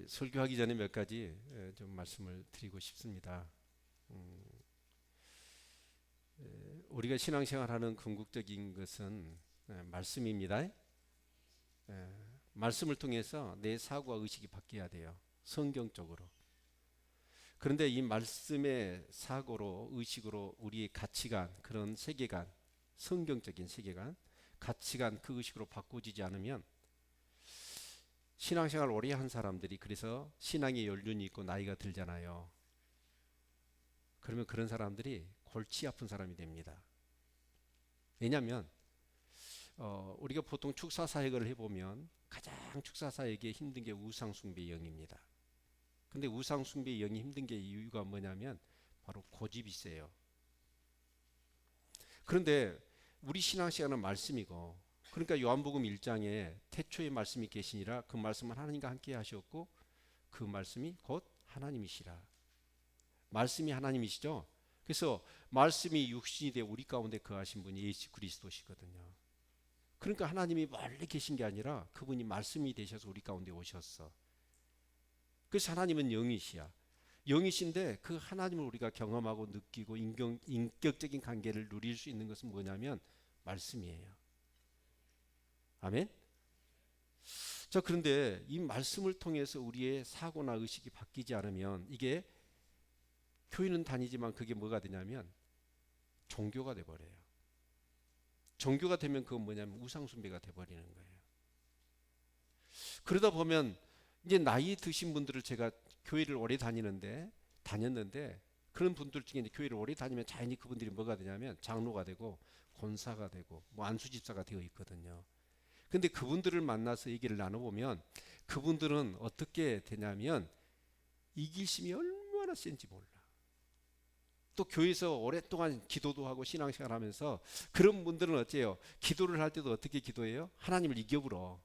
설교하기 전에 몇 가지 좀 말씀을 드리고 싶습니다. 음, 우리가 신앙생활하는 궁극적인 것은 말씀입니다. 말씀을 통해서 내 사고와 의식이 바뀌어야 돼요. 성경적으로. 그런데 이 말씀의 사고로 의식으로 우리의 가치관, 그런 세계관, 성경적인 세계관, 가치관 그 의식으로 바꿔지지 않으면 신앙생활 오래 한 사람들이 그래서 신앙의 연륜이 있고 나이가 들잖아요. 그러면 그런 사람들이 골치 아픈 사람이 됩니다. 왜냐하면 우리가 보통 축사 사역을 해보면 가장 축사 사역에 힘든 게 우상 숭배의 영입니다. 근데 우상 숭배의 영이 힘든 게 이유가 뭐냐면 바로 고집이 세요. 그런데 우리 신앙시간은 말씀이고, 그러니까 요한복음 1장에 태초에 말씀이 계시니라, 그 말씀은 하나님과 함께 하셨고 그 말씀이 곧 하나님이시라. 말씀이 하나님이시죠. 그래서 말씀이 육신이 되어 우리 가운데 거하신 분이 예수 그리스도시거든요. 그러니까 하나님이 멀리 계신 게 아니라 그분이 말씀이 되셔서 우리 가운데 오셨어. 그래서 하나님은 영이시야. 영이신데 그 하나님을 우리가 경험하고 느끼고 인격적인 관계를 누릴 수 있는 것은 뭐냐면 말씀이에요. 아멘. 자, 그런데 이 말씀을 통해서 우리의 사고나 의식이 바뀌지 않으면 이게 교회는 다니지만 그게 뭐가 되냐면 종교가 돼버려요. 종교가 되면 그건 뭐냐면 우상숭배가 돼버리는 거예요. 그러다 보면 이제 나이 드신 분들을 제가 교회를 오래 다녔는데 그런 분들 중에 이제 교회를 오래 다니면 자연히 그분들이 뭐가 되냐면 장로가 되고 권사가 되고 뭐 안수집사가 되어 있거든요. 근데 그분들을 만나서 얘기를 나눠보면 그분들은 어떻게 되냐면 이기심이 얼마나 센지 몰라. 또 교회에서 오랫동안 기도도 하고 신앙생활 하면서 그런 분들은 어째요? 기도를 할 때도 어떻게 기도해요? 하나님을 이겨불어.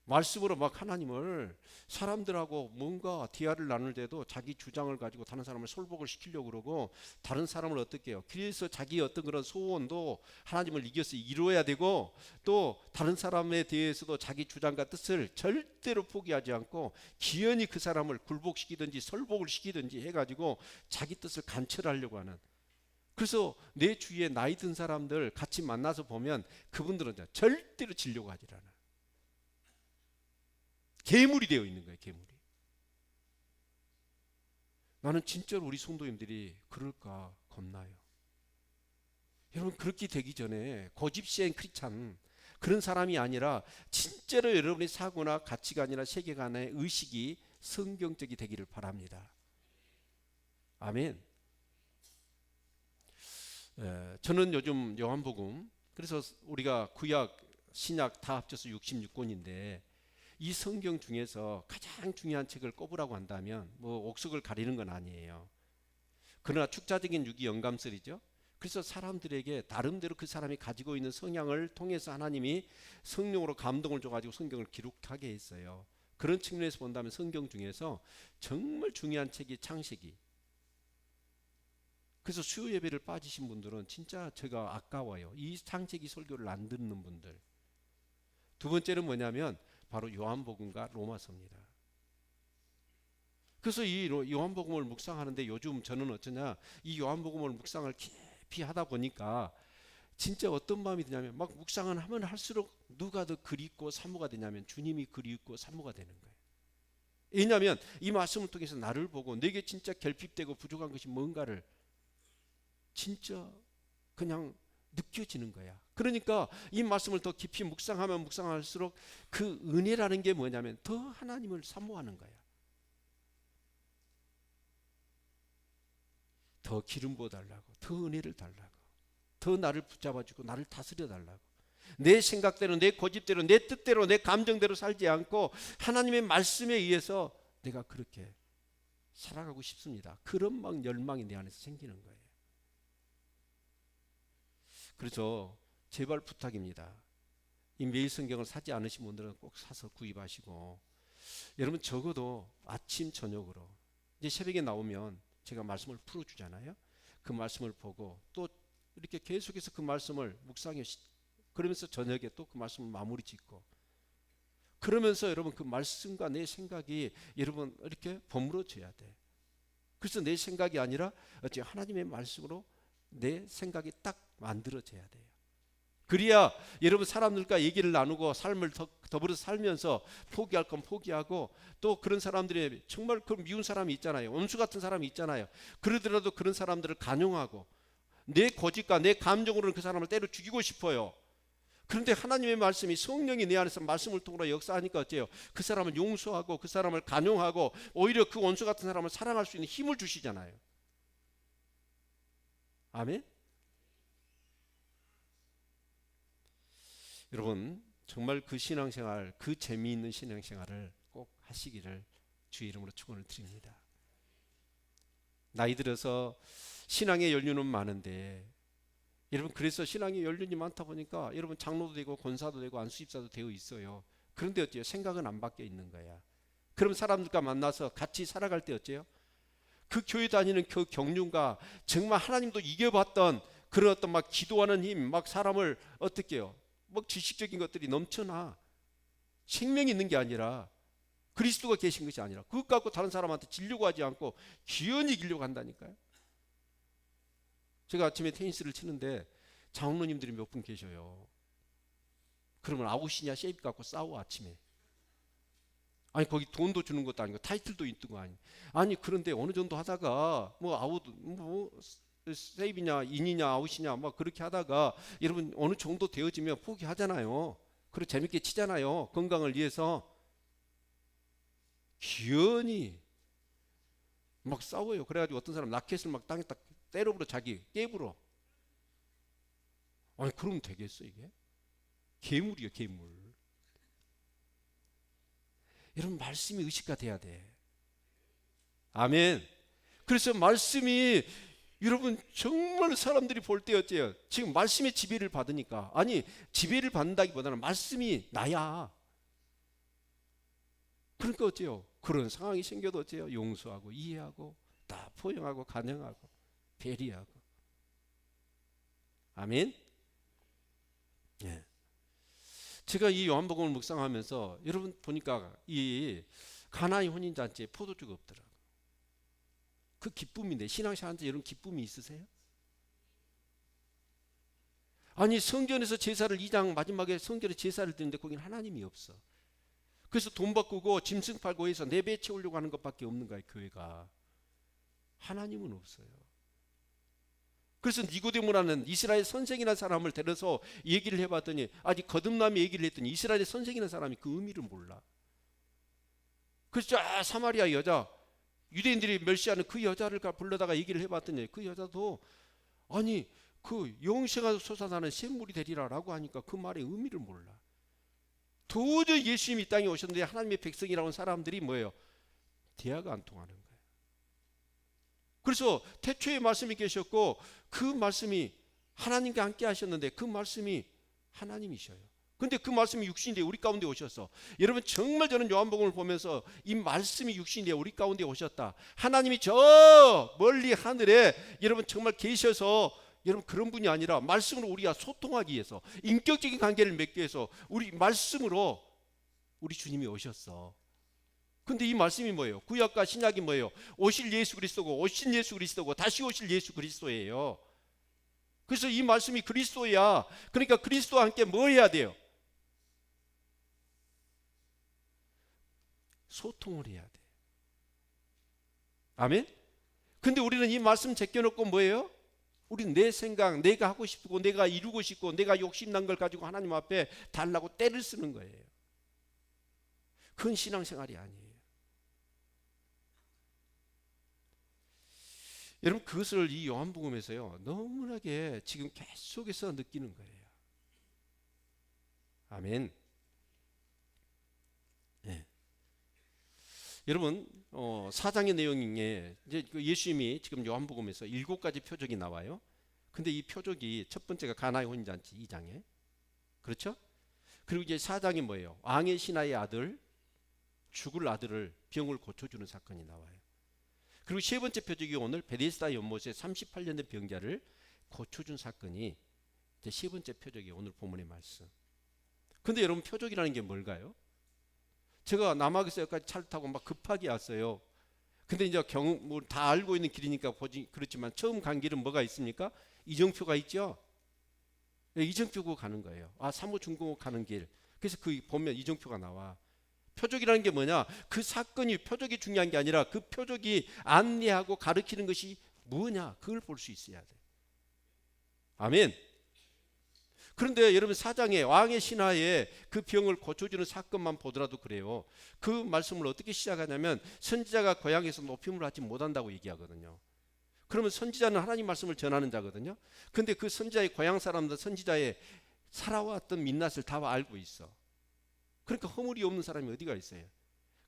말씀으로 막 하나님을 사람들하고 뭔가 대화를 나눌 때도 자기 주장을 가지고 다른 사람을 설복을 시키려고 그러고 다른 사람을 어떻게 해요? 그래서 자기의 어떤 그런 소원도 하나님을 이겨서 이루어야 되고 또 다른 사람에 대해서도 자기 주장과 뜻을 절대로 포기하지 않고 기연히 그 사람을 굴복시키든지 설복을 시키든지 해가지고 자기 뜻을 관철하려고 하는. 그래서 내 주위에 나이 든 사람들 같이 만나서 보면 그분들은 절대로 지려고 하질 않아. 괴물이 되어 있는 거예요. 괴물이. 나는 진짜로 우리 성도님들이 그럴까 겁나요. 여러분, 그렇게 되기 전에 고집센 크리스찬 그런 사람이 아니라 진짜로 여러분의 사고나 가치관이나 세계관의 의식이 성경적이 되기를 바랍니다. 아멘. 저는 요즘 요한복음, 그래서 우리가 구약 신약 다 합쳐서 66권인데 이 성경 중에서 가장 중요한 책을 꼽으라고 한다면 뭐 옥석을 가리는 건 아니에요. 그러나 축자적인 유기 영감설이죠. 그래서 사람들에게 나름대로 그 사람이 가지고 있는 성향을 통해서 하나님이 성령으로 감동을 줘가지고 성경을 기록하게 했어요. 그런 측면에서 본다면 성경 중에서 정말 중요한 책이 창세기. 그래서 수요 예배를 빠지신 분들은 진짜 제가 아까워요. 이 창세기 설교를 안 듣는 분들. 두 번째는 뭐냐면 바로 요한복음과 로마서입니다. 그래서 이 요한복음을 묵상하는데 요즘 저는 어쩌냐, 이 요한복음을 묵상을 깊이 하다 보니까 진짜 어떤 마음이 드냐면 막 묵상을 하면 할수록 누가 더 그립고 사모가 되냐면 주님이 그립고 사모가 되는 거예요. 왜냐하면 이 말씀을 통해서 나를 보고 내게 진짜 결핍되고 부족한 것이 뭔가를 진짜 그냥 느껴지는 거야. 그러니까 이 말씀을 더 깊이 묵상하면 묵상할수록 그 은혜라는 게 뭐냐면 더 하나님을 사모하는 거야. 더 기름 부어 달라고, 더 은혜를 달라고, 더 나를 붙잡아주고 나를 다스려 달라고. 내 생각대로, 내 고집대로, 내 뜻대로, 내 감정대로 살지 않고 하나님의 말씀에 의해서 내가 그렇게 살아가고 싶습니다. 그런 막 열망이 내 안에서 생기는 거예요. 그래서 제발 부탁입니다. 이 매일 성경을 사지 않으신 분들은 꼭 사서 구입하시고, 여러분 적어도 아침 저녁으로 이제 새벽에 나오면 제가 말씀을 풀어주잖아요. 그 말씀을 보고 또 이렇게 계속해서 그 말씀을 묵상해, 그러면서 저녁에 또 그 말씀을 마무리 짓고, 그러면서 여러분 그 말씀과 내 생각이 여러분 이렇게 버무러져야 돼. 그래서 내 생각이 아니라 어째 하나님의 말씀으로 내 생각이 딱 만들어져야 돼요. 그래야 여러분 사람들과 얘기를 나누고 삶을 더불어 살면서 포기할 건 포기하고, 또 그런 사람들이 정말 그 미운 사람이 있잖아요. 원수 같은 사람이 있잖아요. 그러더라도 그런 사람들을 간용하고, 내 고집과 내 감정으로는 그 사람을 때려 죽이고 싶어요. 그런데 하나님의 말씀이, 성령이 내 안에서 말씀을 통으로 역사하니까 어째요? 그 사람을 용서하고 그 사람을 간용하고 오히려 그 원수 같은 사람을 사랑할 수 있는 힘을 주시잖아요. 아멘. 여러분 정말 그 신앙생활, 그 재미있는 신앙생활을 꼭 하시기를 주의 이름으로 축원을 드립니다. 나이 들어서 신앙의 연륜은 많은데, 여러분 그래서 신앙의 연륜이 많다 보니까 여러분 장로도 되고 권사도 되고 안수집사도 되어 있어요. 그런데 어때요? 생각은 안 바뀌어 있는 거야. 그럼 사람들과 만나서 같이 살아갈 때 어때요? 그 교회 다니는 그 경륜과 정말 하나님도 이겨봤던 그런 어떤 막 기도하는 힘, 막 사람을 어떻게 해요? 막 지식적인 것들이 넘쳐나. 생명이 있는 게 아니라, 그리스도가 계신 것이 아니라 그것 갖고 다른 사람한테 지려고 하지 않고 기연히 이기려고 한다니까요. 제가 아침에 테니스를 치는데 장로님들이 몇 분 계셔요. 그러면 아웃이냐 쉐입 갖고 싸워 아침에. 아니 거기 돈도 주는 것도 아니고 타이틀도 있는 거 아니. 아니 그런데 어느 정도 하다가 뭐 아웃 뭐 세이브냐 인이냐 아웃이냐 막 그렇게 하다가 여러분 어느 정도 되어지면 포기하잖아요. 그리고 재밌게 치잖아요. 건강을 위해서. 기연히 막 싸워요. 그래가지고 어떤 사람 라켓을 막 땅에 딱 때려버려, 자기 깨부러. 아니 그러면 되겠어 이게? 괴물이요 괴물. 여러분 말씀이 의식화 돼야 돼. 아멘. 그래서 말씀이 여러분 정말 사람들이 볼 때 어때요? 지금 말씀의 지배를 받으니까, 아니 지배를 받는다기보다는 말씀이 나야. 그러니까 어때요? 그런 상황이 생겨도 어때요? 용서하고 이해하고 다 포용하고 간영하고 배려하고. 아멘. 예. 제가 이 요한복음을 묵상하면서 여러분 보니까 이 가나의 혼인잔치에 포도주가 없더라고. 그 기쁨인데, 신앙생활한테 이런 기쁨이 있으세요? 아니 성전에서 제사를 2장 마지막에 성전에 제사를 드리는데 거기는 하나님이 없어. 그래서 돈 바꾸고 짐승 팔고 해서 내 배 채우려고 하는 것밖에 없는 거야 교회가. 하나님은 없어요. 그래서 니고데모라는 이스라엘 선생이라는 사람을 데려서 얘기를 해봤더니, 아직 거듭남의 얘기를 했더니 이스라엘 선생이라는 사람이 그 의미를 몰라. 그래서 사마리아 여자, 유대인들이 멸시하는 그 여자를 불러다가 얘기를 해봤더니 그 여자도 아니 그 영생하고 솟아나는 샘물이 되리라라고 하니까 그 말의 의미를 몰라. 도저히 예수님이 이 땅에 오셨는데 하나님의 백성이라는 사람들이 뭐예요? 대화가 안 통하는 거예요. 그래서 태초에 말씀이 계셨고 그 말씀이 하나님과 함께 하셨는데 그 말씀이 하나님이셔요. 근데 그 말씀이 육신이 되어 우리 가운데 오셔서, 여러분 정말 저는 요한복음을 보면서 이 말씀이 육신이 되어 우리 가운데 오셨다. 하나님이 저 멀리 하늘에 여러분 정말 계셔서, 여러분 그런 분이 아니라 말씀으로 우리가 소통하기 위해서, 인격적인 관계를 맺기 위해서 우리 말씀으로 우리 주님이 오셨어. 근데 이 말씀이 뭐예요? 구약과 신약이 뭐예요? 오실 예수 그리스도고, 오신 예수 그리스도고, 다시 오실 예수 그리스도예요. 그래서 이 말씀이 그리스도야. 그러니까 그리스도와 함께 뭐 해야 돼요? 소통을 해야 돼. 아멘? 근데 우리는 이 말씀 제껴놓고 뭐예요? 우리는 내 생각, 내가 하고 싶고 내가 이루고 싶고 내가 욕심난 걸 가지고 하나님 앞에 달라고 떼를 쓰는 거예요. 그건 신앙생활이 아니에요. 여러분 그것을 이 요한복음에서요 너무나게 지금 계속해서 느끼는 거예요. 아멘. 네. 여러분 사장의 내용에 이제 예수님이 지금 요한복음에서 7가지 표적이 나와요. 근데 이 표적이 첫 번째가 가나의 혼인잔치 2장에, 그렇죠? 그리고 이제 4장이 뭐예요? 왕의 신하의 아들, 죽을 아들을 병을 고쳐주는 사건이 나와요. 그리고 세 번째 표적이 오늘 베데스다 연못에 38년 된 병자를 고쳐준 사건이 이제 세 번째 표적이 오늘 본문의 말씀. 근데 여러분 표적이라는 게 뭘까요? 제가 남학에서 여기까지 차를 타고 막 급하게 왔어요. 근데 이제 뭐 다 알고 있는 길이니까 보지 그렇지만 처음 간 길은 뭐가 있습니까? 이정표가 있죠. 네, 이정표고 가는 거예요. 아, 사무중공업 가는 길. 그래서 그 보면 이정표가 나와. 표적이라는 게 뭐냐? 그 사건이 표적이 중요한 게 아니라 그 표적이 안내하고 가르치는 것이 뭐냐? 그걸 볼 수 있어야 돼. 아멘. 그런데 여러분 사장의 왕의 신하에 그 병을 고쳐주는 사건만 보더라도 그래요. 그 말씀을 어떻게 시작하냐면 선지자가 고향에서 높임을 받지 못한다고 얘기하거든요. 그러면 선지자는 하나님 말씀을 전하는 자거든요. 근데 그 선지자의 고향 사람들 선지자의 살아왔던 민낯을 다 알고 있어. 그러니까 허물이 없는 사람이 어디가 있어요.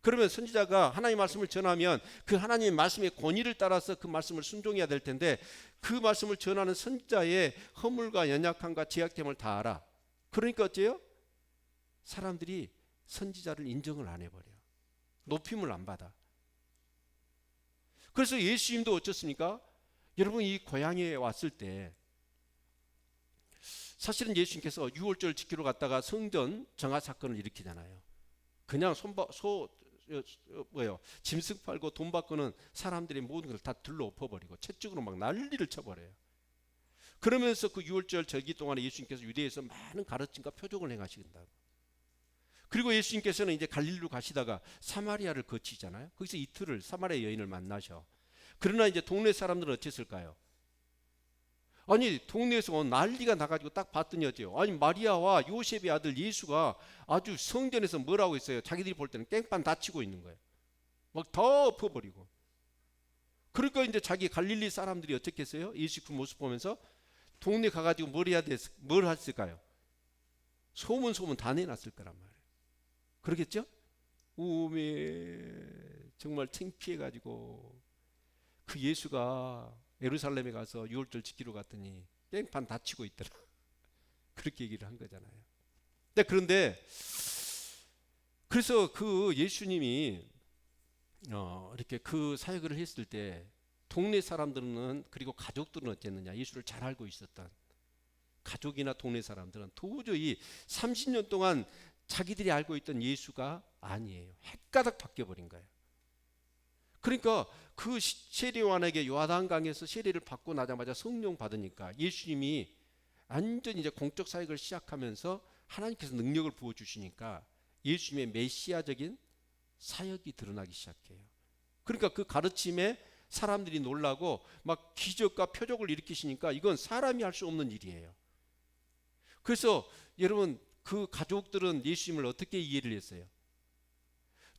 그러면 선지자가 하나님 말씀을 전하면 그 하나님의 말씀의 권위를 따라서 그 말씀을 순종해야 될 텐데 그 말씀을 전하는 선지자의 허물과 연약함과 제약됨을 다 알아. 그러니까 어째요? 사람들이 선지자를 인정을 안 해버려. 높임을 안 받아. 그래서 예수님도 어쩌습니까? 여러분 이 고향에 왔을 때 사실은 예수님께서 유월절 지키러 갔다가 성전 정화 사건을 일으키잖아요. 그냥 짐승 팔고 돈 받고는 사람들이 모든 걸 다 들러 엎어버리고 채찍으로 막 난리를 쳐버려요. 그러면서 그 유월절 절기 동안에 예수님께서 유대에서 많은 가르침과 표적을 행하신다고. 그리고 예수님께서는 이제 갈릴리로 가시다가 사마리아를 거치잖아요. 거기서 이틀을 사마리아 여인을 만나셔. 그러나 이제 동네 사람들은 어땠을까요? 아니 동네에서 난리가 나가지고 딱 봤더니 어때요? 아니 마리아와 요셉의 아들 예수가 아주 성전에서 뭐라고 했어요? 자기들이 볼 때는 깽판 다치고 있는 거예요. 막 더 엎어버리고. 그러니까 이제 자기 갈릴리 사람들이 어떻겠어요? 예수 그 모습 보면서 동네 가가지고 뭘 했을까요? 소문 다 내놨을 거란 말이에요. 그러겠죠? 오메 정말 창피해가지고 그 예수가 예루살렘에 가서 유월절 지키러 갔더니 깽판 다치고 있더라. 그렇게 얘기를 한 거잖아요. 그런데 그래서 그 예수님이 이렇게 그 사역을 했을 때 동네 사람들은 그리고 가족들은 어땠느냐? 예수를 잘 알고 있었던 가족이나 동네 사람들은 도저히 30년 동안 자기들이 알고 있던 예수가 아니에요. 헷가닥 바뀌어버린 거예요. 그러니까 그 세례요한에게 요한강에서 세례를 받고 나자마자 성령 받으니까 예수님이 완전히 이제 공적 사역을 시작하면서 하나님께서 능력을 부어 주시니까 예수님의 메시아적인 사역이 드러나기 시작해요. 그러니까 그 가르침에 사람들이 놀라고 막 기적과 표적을 일으키시니까 이건 사람이 할 수 없는 일이에요. 그래서 여러분 그 가족들은 예수님을 어떻게 이해를 했어요?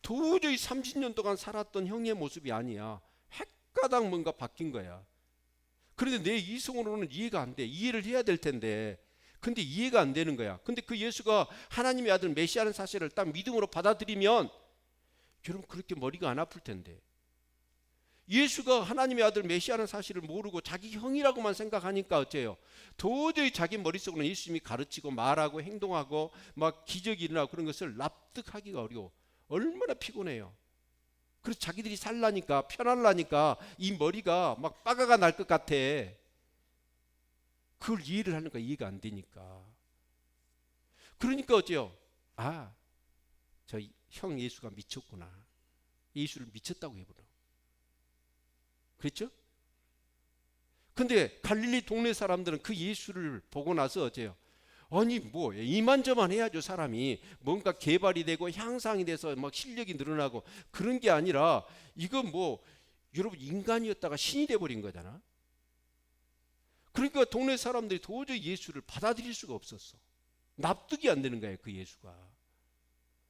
도저히 30년 동안 살았던 형의 모습이 아니야. 헷가닥 뭔가 바뀐 거야. 그런데 내 이성으로는 이해가 안 돼. 이해를 해야 될 텐데. 근데 이해가 안 되는 거야. 근데 그 예수가 하나님의 아들 메시아라는 사실을 딱 믿음으로 받아들이면 여러분 그렇게 머리가 안 아플 텐데. 예수가 하나님의 아들 메시아라는 사실을 모르고 자기 형이라고만 생각하니까 어째요? 도저히 자기 머릿속으로 예수님이 가르치고 말하고 행동하고 막 기적이 일어나고 그런 것을 납득하기가 어려워. 얼마나 피곤해요. 그래서 자기들이 살라니까 편하려니까 이 머리가 막 빠가가 날 것 같아. 그걸 이해를 하니까 이해가 안 되니까. 그러니까 어째요? 아, 저 형 예수가 미쳤구나. 예수를 미쳤다고 해버려. 그랬죠? 근데 갈릴리 동네 사람들은 그 예수를 보고 나서 어째요? 아니 뭐 이만저만 해야죠. 사람이 뭔가 개발이 되고 향상이 돼서 막 실력이 늘어나고 그런 게 아니라 이건 뭐 여러분 인간이었다가 신이 돼버린 거잖아. 그러니까 동네 사람들이 도저히 예수를 받아들일 수가 없었어. 납득이 안 되는 거예요. 그 예수가.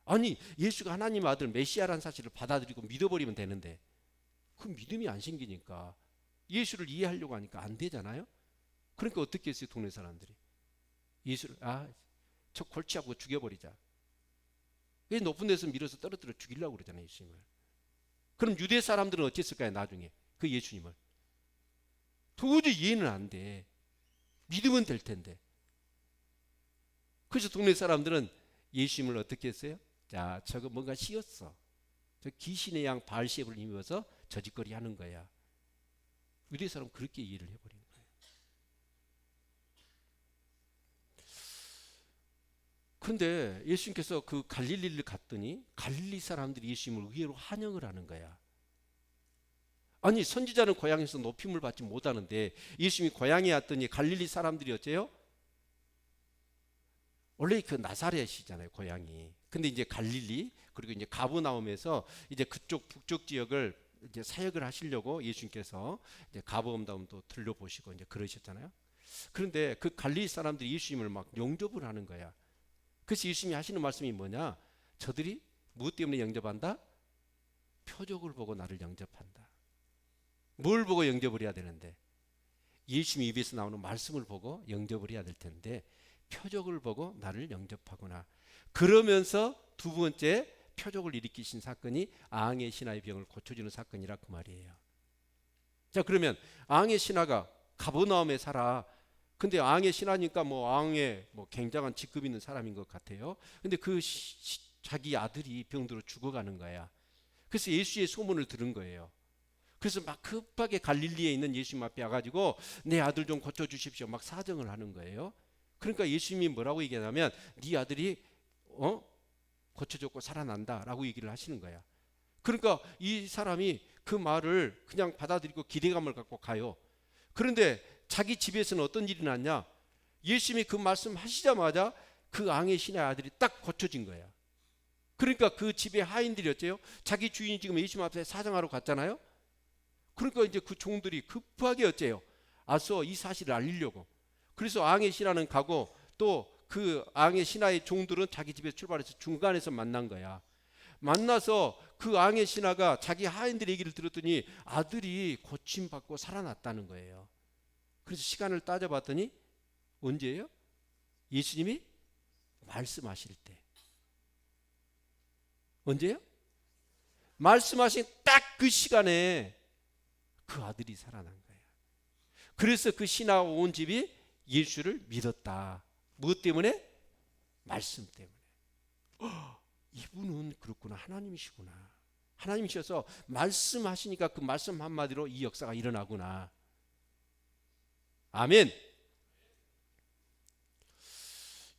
아니 예수가 하나님 아들 메시아라는 사실을 받아들이고 믿어버리면 되는데 그 믿음이 안 생기니까 예수를 이해하려고 하니까 안 되잖아요. 그러니까 어떻게 했어요? 동네 사람들이 예수를 저 골치 아프고 죽여버리자. 왜 높은 데서 밀어서 떨어뜨려 죽이려고 그러잖아요. 예수님을. 그럼 유대 사람들은 어땠을까요? 나중에 그 예수님을 도저히 이해는 안 돼. 믿으면 될 텐데. 그래서 동네 사람들은 예수님을 어떻게 했어요? 자, 저거 뭔가 씌었어. 저 귀신의 양 바알세불을 입어서 저짓거리 하는 거야. 유대 사람은 그렇게 이해를 해버린 거예요. 근데 예수님께서 그 갈릴리를 갔더니 갈릴리 사람들이 예수님을 의외로 환영을 하는 거야. 아니, 선지자는 고향에서 높임을 받지 못하는데 예수님이 고향에 왔더니 갈릴리 사람들이 어째요? 원래 그 나사렛이잖아요, 고향이. 근데 이제 갈릴리 그리고 이제 가버나움에서 이제 그쪽 북쪽 지역을 이제 사역을 하시려고 예수님께서 이제 가버나움도 들려보시고 이제 그러셨잖아요. 그런데 그 갈릴리 사람들이 예수님을 막 영접을 하는 거야. 그래서 예수님이 하시는 말씀이 뭐냐? 저들이 무엇 때문에 영접한다? 표적을 보고 나를 영접한다. 뭘 보고 영접을 해야 되는데? 예수님 입에서 나오는 말씀을 보고 영접을 해야 될 텐데 표적을 보고 나를 영접하구나. 그러면서 두 번째 표적을 일으키신 사건이 아항의 신하의 병을 고쳐주는 사건이라 그 말이에요. 자, 그러면 아항의 신하가 가버나움에 살아. 근데 아항의 신하니까 뭐 아항에 뭐 굉장한 직급 있는 사람인 것 같아요. 근데 자기 아들이 병들어 죽어가는 거야. 그래서 예수의 소문을 들은 거예요. 그래서 막 급하게 갈릴리에 있는 예수님 앞에 와가지고 내 아들 좀 고쳐주십시오. 막 사정을 하는 거예요. 그러니까 예수님이 뭐라고 얘기하냐면 네 아들이 고쳐졌고 살아난다라고 얘기를 하시는 거야. 그러니까 이 사람이 그 말을 그냥 받아들이고 기대감을 갖고 가요. 그런데 자기 집에서는 어떤 일이 났냐? 예수님이 그 말씀 하시자마자 그 앙의 신의 아들이 딱 고쳐진 거야. 그러니까 그 집의 하인들이 어째요? 자기 주인이 지금 예수님 앞에 사정하러 갔잖아요. 그러니까 이제 그 종들이 급하게 어째요? 와서 이 사실을 알리려고. 그래서 앙의 신하는 가고 또 그 앙의 신하의 종들은 자기 집에 출발해서 중간에서 만난 거야. 만나서 그 앙의 신하가 자기 하인들의 얘기를 들었더니 아들이 고침받고 살아났다는 거예요. 그래서 시간을 따져봤더니 언제예요? 예수님이 말씀하실 때. 언제요? 말씀하신 딱 그 시간에 그 아들이 살아난 거예요. 그래서 그 신하와 온 집이 예수를 믿었다. 무엇 때문에? 말씀 때문에. 이분은 그렇구나. 하나님이시구나. 하나님이셔서 말씀하시니까 그 말씀 한마디로 이 역사가 일어나구나. 아멘.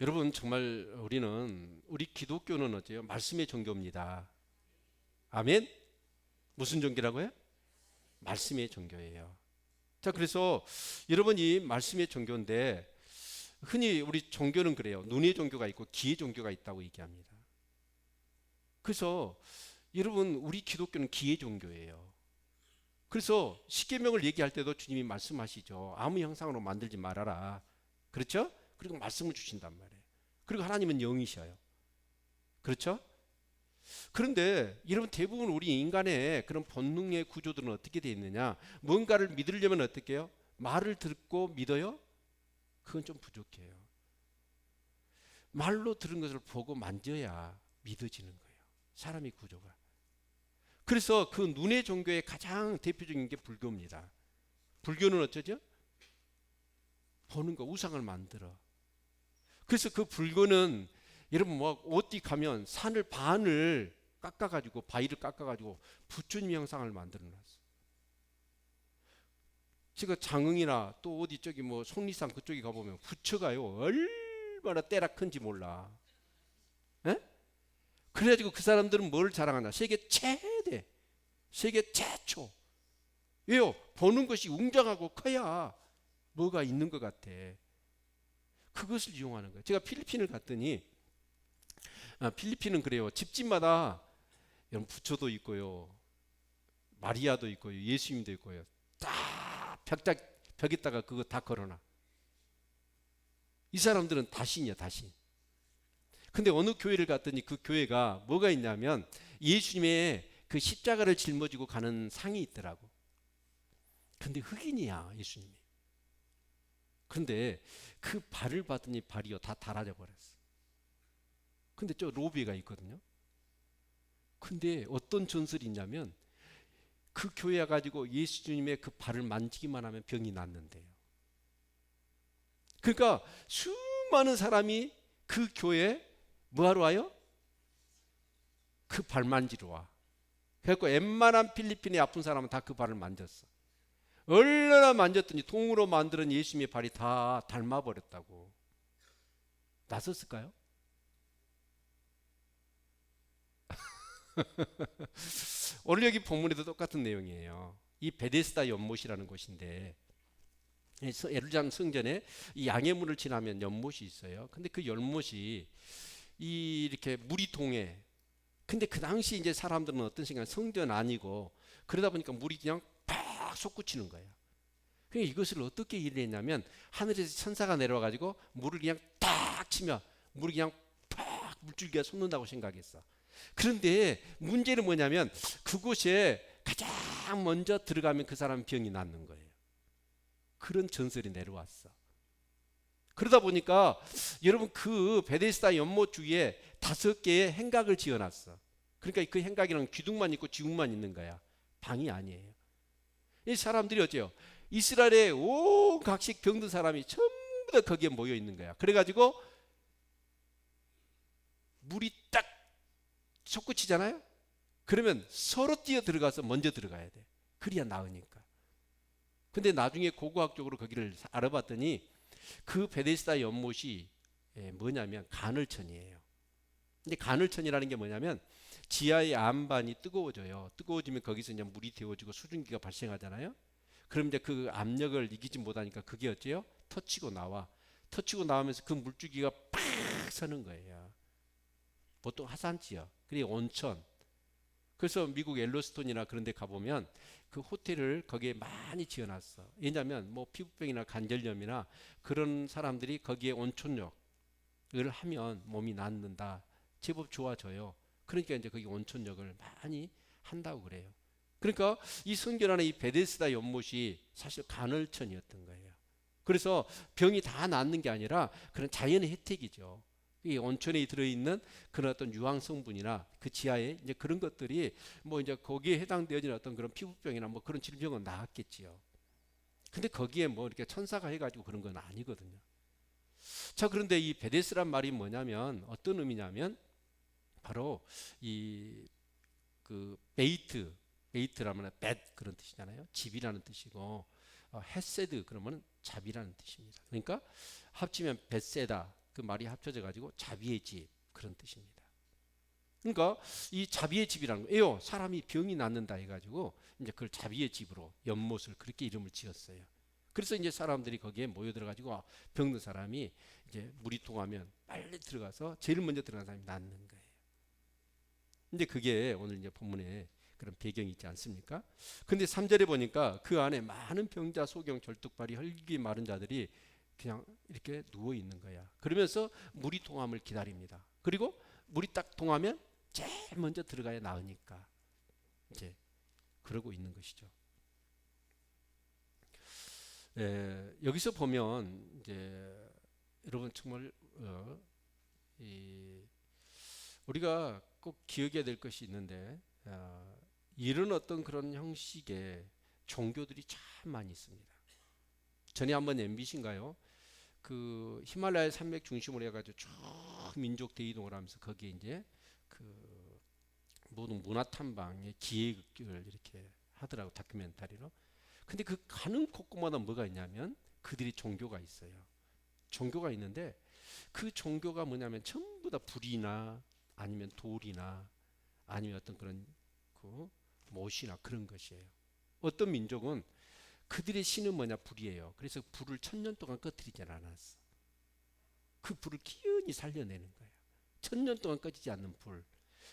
여러분, 정말 우리 기독교는 어째요? 말씀의 종교입니다. 아멘. 무슨 종교라고요? 말씀의 종교예요. 자, 그래서 여러분, 이 말씀의 종교인데 흔히 우리 종교는 그래요. 눈의 종교가 있고 귀의 종교가 있다고 얘기합니다. 그래서 여러분, 우리 기독교는 귀의 종교예요. 그래서 십계명을 얘기할 때도 주님이 말씀하시죠. 아무 형상으로 만들지 말아라. 그렇죠? 그리고 말씀을 주신단 말이에요. 그리고 하나님은 영이셔요. 그렇죠? 그런데 여러분, 대부분 우리 인간의 그런 본능의 구조들은 어떻게 되어 있느냐? 뭔가를 믿으려면 어떻게 해요? 말을 듣고 믿어요? 그건 좀 부족해요. 말로 들은 것을 보고 만져야 믿어지는 거예요. 사람의 구조가. 그래서 그 눈의 종교의 가장 대표적인 게 불교입니다. 불교는 어쩌죠? 보는 거, 우상을 만들어. 그래서 그 불교는 여러분 뭐 어디 가면 산을 반을 깎아가지고 바위를 깎아가지고 부처님 형상을 만들어놨어. 제가 장흥이나 또 어디 저기 뭐 속리산 그쪽에 가보면 부처가요 얼마나 때라 큰지 몰라. 에? 그래가지고 그 사람들은 뭘 자랑하냐? 세계 최대, 세계 최초. 왜요? 보는 것이 웅장하고 커야 뭐가 있는 것 같아. 그것을 이용하는 거예요. 제가 필리핀을 갔더니 필리핀은 그래요. 집집마다 여러분 부처도 있고요, 마리아도 있고요, 예수님도 있고요. 다 벽에다가 그거 다 걸어놔. 이 사람들은 다신이야, 다신. 근데 어느 교회를 갔더니 그 교회가 뭐가 있냐면 예수님의 그 십자가를 짊어지고 가는 상이 있더라고. 근데 흑인이야, 예수님이. 근데 그 발을 봤더니 발이요 다 닳아져 버렸어. 근데 저 로비가 있거든요. 근데 어떤 전설이 있냐면 그 교회 가지고 예수님의 그 발을 만지기만 하면 병이 낫는데요. 그러니까 수많은 사람이 그 교회에 뭐하러 와요? 그 발 만지러 와. 그래서 웬만한 필리핀의 아픈 사람은 다 그 발을 만졌어. 얼마나 만졌더니 동으로 만드는 예수님의 발이 다 닳아버렸다고. 낫었을까요? 오늘 여기 본문에도 똑같은 내용이에요. 이 베데스다 연못이라는 곳인데 예루살렘 성전에 이 양해문을 지나면 연못이 있어요. 근데 그 연못이 이렇게 물이 동해. 근데 그 당시 이제 사람들은 어떤 생각? 성전 아니고 그러다 보니까 물이 그냥 팍 솟구치는 거예요. 그러니까 이것을 어떻게 이해했냐면 하늘에서 천사가 내려와 가지고 물을 그냥 딱 치면 물이 그냥 팍 물줄기가 솟는다고 생각했어. 그런데 문제는 뭐냐면 그곳에 가장 먼저 들어가면 그 사람 병이 낫는 거예요. 그런 전설이 내려왔어. 그러다 보니까 여러분 그 베데스다 연못 주위에 5개의 행각을 지어놨어. 그러니까 그 행각이랑 기둥만 있고 지붕만 있는 거야. 방이 아니에요. 이 사람들이 어째요? 이스라엘의 온 각식 병든 사람이 전부 다 거기에 모여 있는 거야. 그래가지고 물이 딱 솟구치잖아요. 그러면 서로 뛰어 들어가서 먼저 들어가야 돼. 그래야 나으니까. 근데 나중에 고고학적으로 거기를 알아봤더니 그 베데스다 연못이 뭐냐면 간헐천이에요. 근데 간헐천이라는 게 뭐냐면 지하의 안반이 뜨거워져요. 뜨거워지면 거기서 이제 물이 데워지고 수증기가 발생하잖아요. 그럼 이제 그 압력을 이기지 못하니까 그게 어째요? 터치고 나와. 터치고 나오면서 그 물줄기가 팍 서는 거예요. 보통 하산지역, 그리고 온천. 그래서 미국 옐로스톤이나 그런 데 가보면 그 호텔을 거기에 많이 지어놨어. 왜냐하면 뭐 피부병이나 관절염이나 그런 사람들이 거기에 온천욕을 하면 몸이 낫는다. 제법 좋아져요. 그러니까 이제 거기 온천욕을 많이 한다고 그래요. 그러니까 이 성전 안에 이 베데스다 연못이 사실 간헐천이었던 거예요. 그래서 병이 다 낫는 게 아니라 그런 자연의 혜택이죠. 이 온천에 들어있는 그런 어떤 유황 성분이나 그 지하에 이제 그런 것들이 뭐 이제 거기에 해당되어지는 어떤 그런 피부병이나 뭐 그런 질병은 나았겠지요. 근데 거기에 뭐 이렇게 천사가 해가지고 그런 건 아니거든요. 자, 그런데 이 베데스란 말이 뭐냐면 어떤 의미냐면 바로 이 그 베이트라면 벳 그런 뜻이잖아요. 집이라는 뜻이고 헤세드 그러면 자비라는 뜻입니다. 그러니까 합치면 벳세다 그 말이 합쳐져 가지고 자비의 집 그런 뜻입니다. 그러니까 이 자비의 집이라는 거예요. 사람이 병이 낫는다 해가지고 이제 그걸 자비의 집으로 연못을 그렇게 이름을 지었어요. 그래서 이제 사람들이 거기에 모여들어 가지고 병든 사람이 이제 물이 통하면 빨리 들어가서 제일 먼저 들어간 사람이 낫는 거예요. 근데 그게 오늘 이제 본문에 그런 배경이 있지 않습니까? 근데 3절에 보니까 그 안에 많은 병자, 소경, 절뚝발이, 혈기 마른 자들이 그냥 이렇게 누워 있는 거야. 그러면서 물이 통함을 기다립니다. 그리고 물이 딱 통하면 제일 먼저 들어가야 나으니까 이제 그러고 있는 것이죠. 여기서 보면 이제 여러분 정말 우리가 꼭 기억해야 될 것이 있는데 이런 어떤 그런 형식의 종교들이 참 많이 있습니다. 전에 한번 MBC인가요? 그 히말라야 산맥 중심으로 해가지고 쭉 민족 대이동을 하면서 거기에 이제 그 모든 문화 탐방의 기획을 이렇게 하더라고 다큐멘터리로. 근데 그 가는 곳곳마다 뭐가 있냐면 그들이 종교가 있어요. 종교가 있는데 그 종교가 뭐냐면 전부 다 불이나 아니면 돌이나 아니면 어떤 그런 그 못이나 그런 것이에요. 어떤 민족은 그들의 신은 뭐냐 불이에요. 그래서 불을 1000년 동안 꺼뜨리지 않았어. 그 불을 기연히 살려내는 거예요. 1000년 동안 꺼지지 않는 불.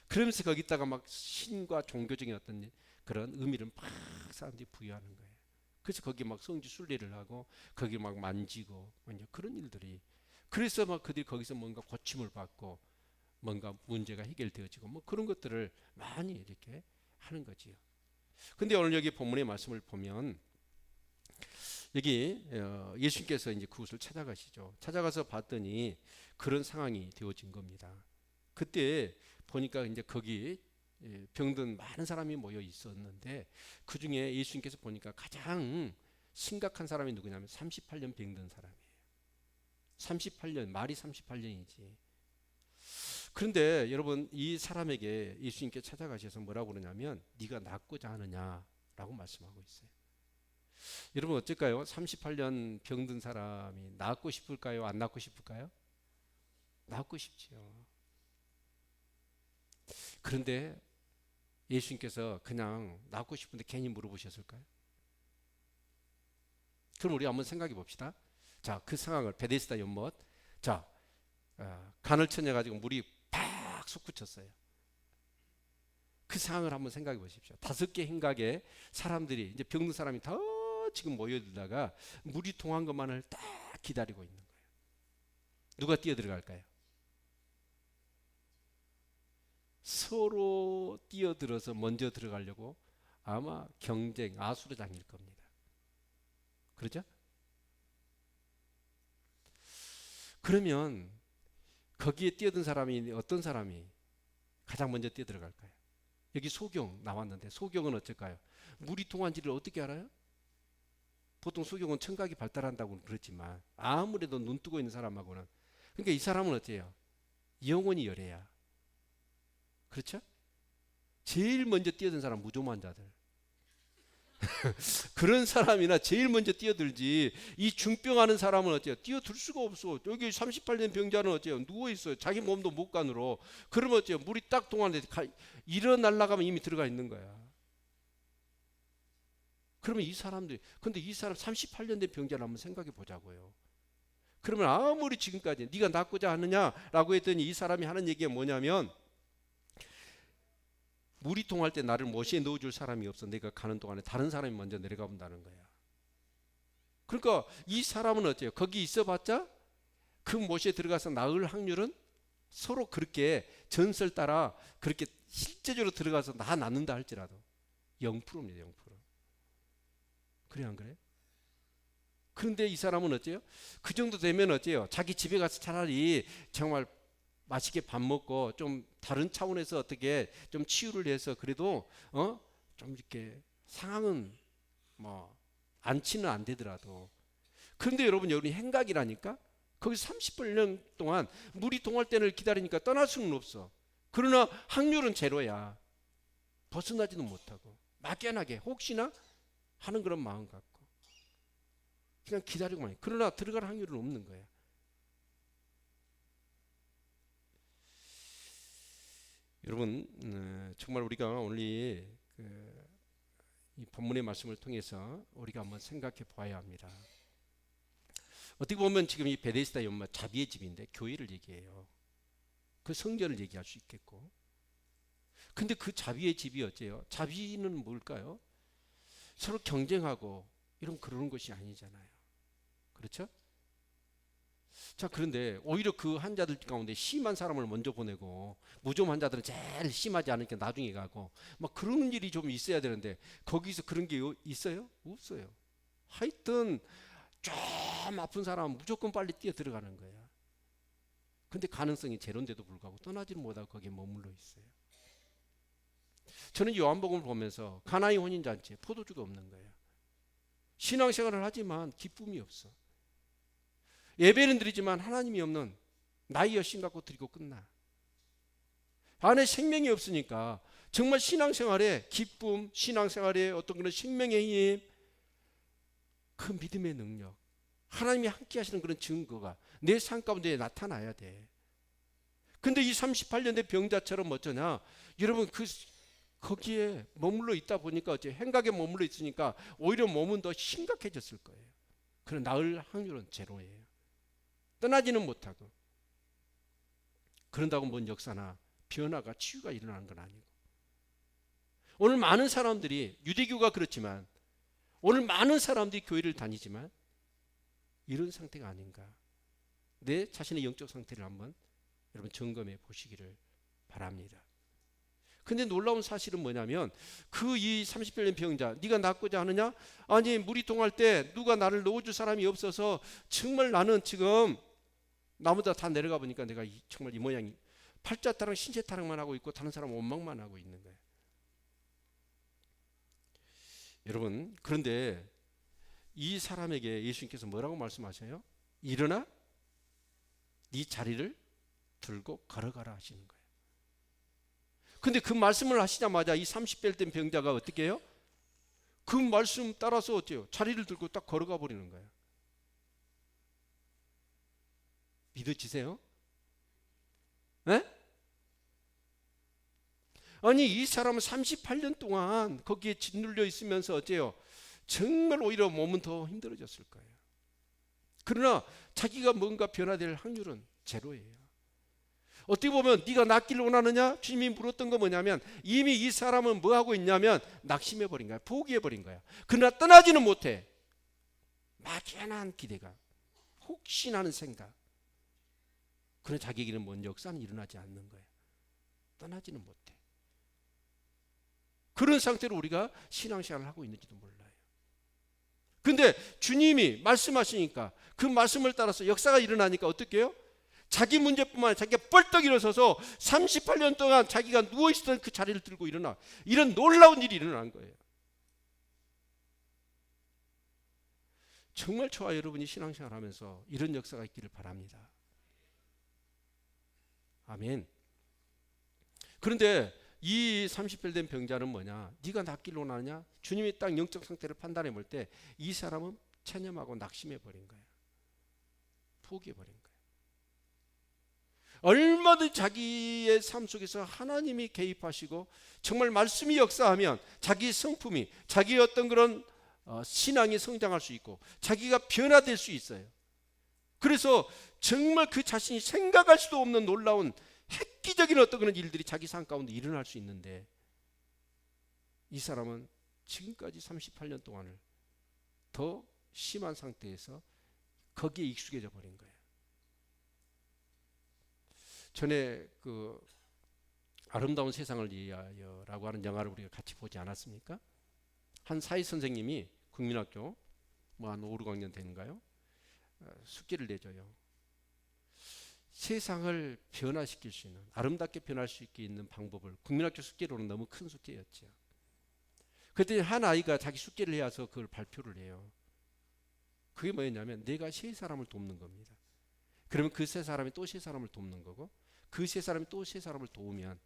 그러면서 거기다가 막 신과 종교적인 어떤 그런 의미를 막 사람들이 부여하는 거예요. 그래서 거기 막 성지 순례를 하고 거기 막 만지고 그런 일들이. 그래서 막 그들이 거기서 뭔가 고침을 받고 뭔가 문제가 해결되어지고 뭐 그런 것들을 많이 이렇게 하는 거지요. 근데 오늘 여기 본문의 말씀을 보면 여기 예수님께서 이제 그곳을 찾아가시죠. 찾아가서 봤더니 그런 상황이 되어진 겁니다. 그때 보니까 이제 거기 병든 많은 사람이 모여 있었는데 그 중에 예수님께서 보니까 가장 심각한 사람이 누구냐면 38년 병든 사람이에요. 38년 말이 38년이지. 그런데 여러분 이 사람에게 예수님께 찾아가셔서 뭐라고 그러냐면 네가 낫고자 하느냐라고 말씀하고 있어요. 여러분 어쩔까요? 38년 병든 사람이 낫고 싶을까요? 안 낫고 싶을까요? 낫고 싶지요. 그런데 예수님께서 그냥 낫고 싶은데 괜히 물어보셨을까요? 그럼 우리 한번 생각해 봅시다. 자, 그 상황을 베데스다 연못. 자, 간을 쳐내 가지고 물이 팍 솟구쳤어요. 그 상황을 한번 생각해 보십시오. 5개 행각에 사람들이 이제 병든 사람이 다 지금 모여들다가 물이 통한 것만을 딱 기다리고 있는 거예요. 누가 뛰어 들어갈까요? 서로 뛰어들어서 먼저 들어가려고 아마 경쟁, 아수라장일 겁니다. 그렇죠? 그러면 거기에 뛰어든 사람이 어떤 사람이 가장 먼저 뛰어 들어갈까요? 여기 소경 나왔는데 소경은 어떨까요? 물이 통한지를 어떻게 알아요? 보통 소경은 청각이 발달한다고 그렇지만 아무래도 눈 뜨고 있는 사람하고는, 그러니까 이 사람은 어때요? 영혼이 열애야. 그렇죠? 제일 먼저 뛰어든 사람 무좀환자들. 그런 사람이나 제일 먼저 뛰어들지, 이 중병하는 사람은 어때요? 뛰어들 수가 없어. 여기 38년 병자는 어때요? 누워있어요. 자기 몸도 못 가누러. 그러면 어때요? 물이 딱 통하는데 일어나려가면 이미 들어가 있는 거야. 그러면 이 사람들이, 근데 이 사람 38년 된 병자를 한번 생각해 보자고요. 그러면 아무리 지금까지 네가 낫고자 하느냐라고 했더니 이 사람이 하는 얘기가 뭐냐면, 물이 통할 때 나를 못에 넣어줄 사람이 없어. 내가 가는 동안에 다른 사람이 먼저 내려가 본다는 거야. 그러니까 이 사람은 어때요? 거기 있어봤자 그 못에 들어가서 나을 확률은 서로 그렇게 전설 따라 그렇게 실제적으로 들어가서 낫는다 할지라도 0%입니다. 0%. 그래 안 그래? 그런데 이 사람은 어때요? 그 정도 되면 어때요? 자기 집에 가서 차라리 정말 맛있게 밥 먹고 좀 다른 차원에서 어떻게 좀 치유를 해서 그래도 좀 이렇게 상황은 뭐 안치는 안 되더라도, 그런데 여러분 여기 행각이라니까 거기서 30년 동안 물이 통할 때를 기다리니까 떠날 수는 없어. 그러나 확률은 제로야. 벗어나지는 못하고 막연하게 혹시나 하는 그런 마음 갖고 그냥 기다리고만 해. 그러나 들어갈 확률은 없는 거야. 여러분, 정말 우리가 오늘 이 본문의 말씀을 통해서 우리가 한번 생각해 봐야 합니다. 어떻게 보면 지금 이 베데스다 연못 자비의 집인데 교회를 얘기해요. 그 성전을 얘기할 수 있겠고. 근데 그 자비의 집이 어째요? 자비는 뭘까요? 서로 경쟁하고 이런 그러는 것이 아니잖아요. 그렇죠? 자, 그런데 오히려 그 환자들 가운데 심한 사람을 먼저 보내고 무좀 환자들은 제일 심하지 않으니까 나중에 가고 막 그런 일이 좀 있어야 되는데 거기서 그런 게 있어요? 없어요. 하여튼 좀 아픈 사람은 무조건 빨리 뛰어 들어가는 거야. 근데 가능성이 제로인데도 불구하고 떠나지는 못하고 거기에 머물러 있어요. 저는 요한복음을 보면서 가나의 혼인잔치에 포도주가 없는 거예요. 신앙생활을 하지만 기쁨이 없어. 예배는 드리지만 하나님이 없는 나의 여신 갖고 드리고 끝나. 안에 생명이 없으니까 정말 신앙생활의 기쁨, 신앙생활의 어떤 그런 생명의 힘, 그 믿음의 능력, 하나님이 함께 하시는 그런 증거가 내 삶 가운데 나타나야 돼. 근데 이 38년 된 병자처럼 어쩌냐? 여러분 거기에 머물러 있다 보니까 어째 행각에 머물러 있으니까 오히려 몸은 더 심각해졌을 거예요. 그런 나을 확률은 제로예요. 떠나지는 못하고. 그런다고 뭔 역사나 변화가 치유가 일어나는 건 아니고. 오늘 많은 사람들이 유대교가 그렇지만 오늘 많은 사람들이 교회를 다니지만 이런 상태가 아닌가. 내 자신의 영적 상태를 한번 여러분 점검해 보시기를 바랍니다. 근데 놀라운 사실은 뭐냐면 그 이 30년 병자 네가 낫고자 하느냐? 아니 물이 통할 때 누가 나를 넣어줄 사람이 없어서 정말 나는 지금 나무다 다 내려가 보니까 내가 정말 이 모양이 팔자 타락 신체 타락만 하고 있고 다른 사람은 원망만 하고 있는 거예요. 여러분 그런데 이 사람에게 예수님께서 뭐라고 말씀하셔요? 일어나 네 자리를 들고 걸어가라 하시는 거예요. 근데 그 말씀을 하시자마자 이 30배 된 병자가 어떻게 해요? 그 말씀 따라서 어때요? 자리를 들고 딱 걸어가 버리는 거예요. 믿어지세요? 네? 아니 이 사람은 38년 동안 거기에 짓눌려 있으면서 어째요? 정말 오히려 몸은 더 힘들어졌을 거예요. 그러나 자기가 뭔가 변화될 확률은 제로예요. 어떻게 보면 네가 낫기를 원하느냐? 주님이 물었던 거 뭐냐면 이미 이 사람은 뭐 하고 있냐면 낙심해버린 거야. 포기해버린 거야. 그러나 떠나지는 못해. 막연한 기대감, 혹시나 하는 생각. 그러나 자기에게는 뭔 역사는 일어나지 않는 거예요. 떠나지는 못해. 그런 상태로 우리가 신앙생활을 하고 있는지도 몰라요. 근데 주님이 말씀하시니까 그 말씀을 따라서 역사가 일어나니까 어떻게 해요? 자기 문제뿐만 아니라 자기가 뻘떡 일어서서 38년 동안 자기가 누워있었던 그 자리를 들고 일어나. 이런 놀라운 일이 일어난 거예요. 정말 저와 여러분이 신앙생활 하면서 이런 역사가 있기를 바랍니다. 아멘. 그런데 이 30살 된 병자는 뭐냐? 네가 낫기를 원하느냐? 주님이 딱 영적 상태를 판단해 볼 때 이 사람은 체념하고 낙심해 버린 거예요. 포기해 버린 거예요. 얼마든지 자기의 삶 속에서 하나님이 개입하시고 정말 말씀이 역사하면 자기 성품이, 자기의 어떤 그런 신앙이 성장할 수 있고 자기가 변화될 수 있어요. 그래서 정말 그 자신이 생각할 수도 없는 놀라운 획기적인 어떤 그런 일들이 자기 삶 가운데 일어날 수 있는데 이 사람은 지금까지 38년 동안을 더 심한 상태에서 거기에 익숙해져 버린 거예요. 전에 그 아름다운 세상을 위하여라고 하는 영화를 우리가 같이 보지 않았습니까? 한 사회 선생님이 국민학교 뭐 한 5, 6학년 되는가요? 숙제를 내줘요. 세상을 변화시킬 수 있는, 아름답게 변할 수 있는 방법을. 국민학교 숙제로는 너무 큰 숙제였죠. 그랬더니 한 아이가 자기 숙제를 해서 그걸 발표를 해요. 그게 뭐였냐면 내가 세 사람을 돕는 겁니다. 그러면 그 세 사람이 또 세 사람을 돕는 거고 그 세 사람이 또 세 사람을 도우면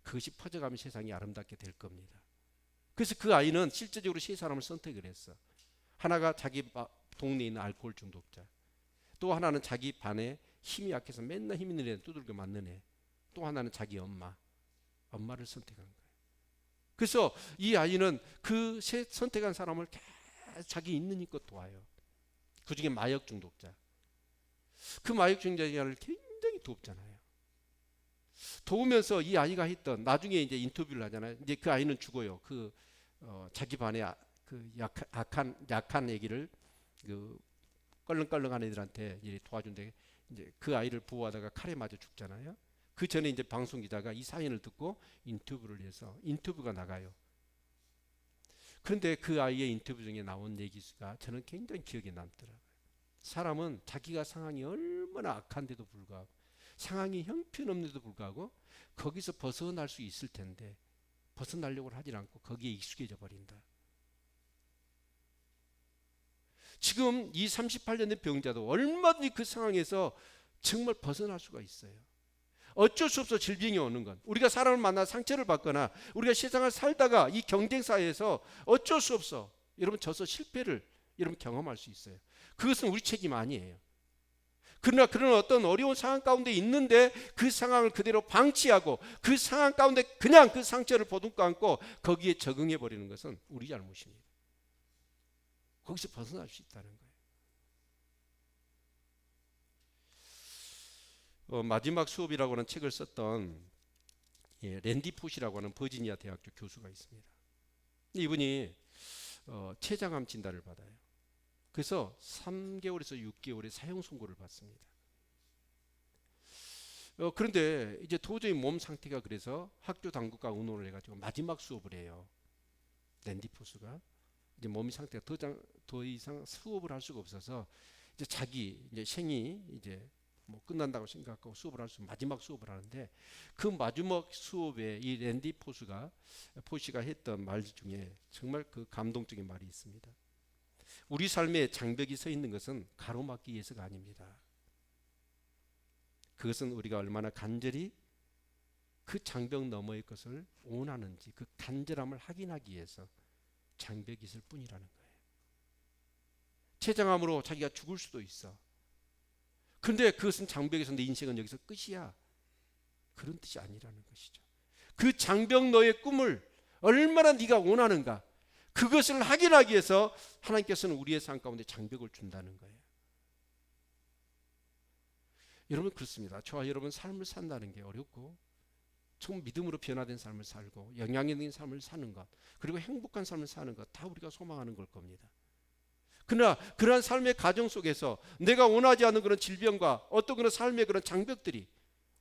그것이 퍼져가면 세상이 아름답게 될 겁니다. 그래서 그 아이는 실제적으로 세 사람을 선택을 했어. 하나가 자기 동네에 있는 알코올 중독자, 또 하나는 자기 반에 힘이 약해서 맨날 힘 있는 애 두들겨 맞는 애, 또 하나는 자기 엄마를 선택한 거예요. 그래서 이 아이는 그 세 선택한 사람을 계속 자기 있는 힘껏 도와요. 그 중에 마약 중독자, 그 마약 중독자를 굉장히 돕잖아요. 도우면서 이 아이가 했던, 나중에 이제 인터뷰를 하잖아요. 이제 그 아이는 죽어요. 자기 반에 그 약한 애기를 그 껄렁껄렁한 애들한테 이제 도와준데 이제 그 아이를 보호하다가 칼에 맞아 죽잖아요. 그 전에 이제 방송 기자가 이 사연을 듣고 인터뷰를 해서 인터뷰가 나가요. 그런데 그 아이의 인터뷰 중에 나온 얘기가 저는 굉장히 기억에 남더라고요. 사람은 자기가 상황이 얼마나 악한데도 불구하고 상황이 형편없는데도 불구하고 거기서 벗어날 수 있을 텐데 벗어나려고 하지 않고 거기에 익숙해져 버린다. 지금 이 38년 된 병자도 얼마든지 그 상황에서 정말 벗어날 수가 있어요. 어쩔 수 없어 질병이 오는 건. 우리가 사람을 만나 상처를 받거나 우리가 세상을 살다가 이 경쟁사에서 어쩔 수 없어. 여러분 져서 실패를 여러분 경험할 수 있어요. 그것은 우리 책임 아니에요. 그러나 그런 어떤 어려운 상황 가운데 있는데 그 상황을 그대로 방치하고 그 상황 가운데 그냥 그 상처를 보듬고 안고 거기에 적응해 버리는 것은 우리 잘못입니다. 거기서 벗어날 수 있다는 거예요. 마지막 수업이라고 하는 책을 썼던 랜디 포시라고 하는 버지니아 대학교 교수가 있습니다. 이분이 췌장암 진단을 받아요. 그래서 3개월에서 6개월의 사형 선고를 받습니다. 그런데 이제 도저히 몸 상태가 그래서 학교 당국과 의논을 해가지고 마지막 수업을 해요. 랜디 포스가 이제 몸 상태가 더 이상 수업을 할 수가 없어서 이제 자기 이제 생이 이제 뭐 끝난다고 생각하고 수업을 할 수 마지막 수업을 하는데 그 마지막 수업에 이 랜디 포시가 했던 말 중에 정말 그 감동적인 말이 있습니다. 우리 삶에 장벽이 서 있는 것은 가로막기 위해서가 아닙니다. 그것은 우리가 얼마나 간절히 그 장벽 너머의 것을 원하는지 그 간절함을 확인하기 위해서 장벽이 있을 뿐이라는 거예요. 췌장암으로 자기가 죽을 수도 있어. 그런데 그것은 장벽에서 내 인생은 여기서 끝이야. 그런 뜻이 아니라는 것이죠. 그 장벽 너의 꿈을 얼마나 네가 원하는가, 그것을 확인하기 위해서 하나님께서는 우리의 삶 가운데 장벽을 준다는 거예요. 여러분, 그렇습니다. 저와 여러분 삶을 산다는 게 어렵고 총 믿음으로 변화된 삶을 살고 영향 있는 삶을 사는 것, 그리고 행복한 삶을 사는 것, 다 우리가 소망하는 걸 겁니다. 그러나 그러한 삶의 가정 속에서 내가 원하지 않는 그런 질병과 어떤 그런 삶의 그런 장벽들이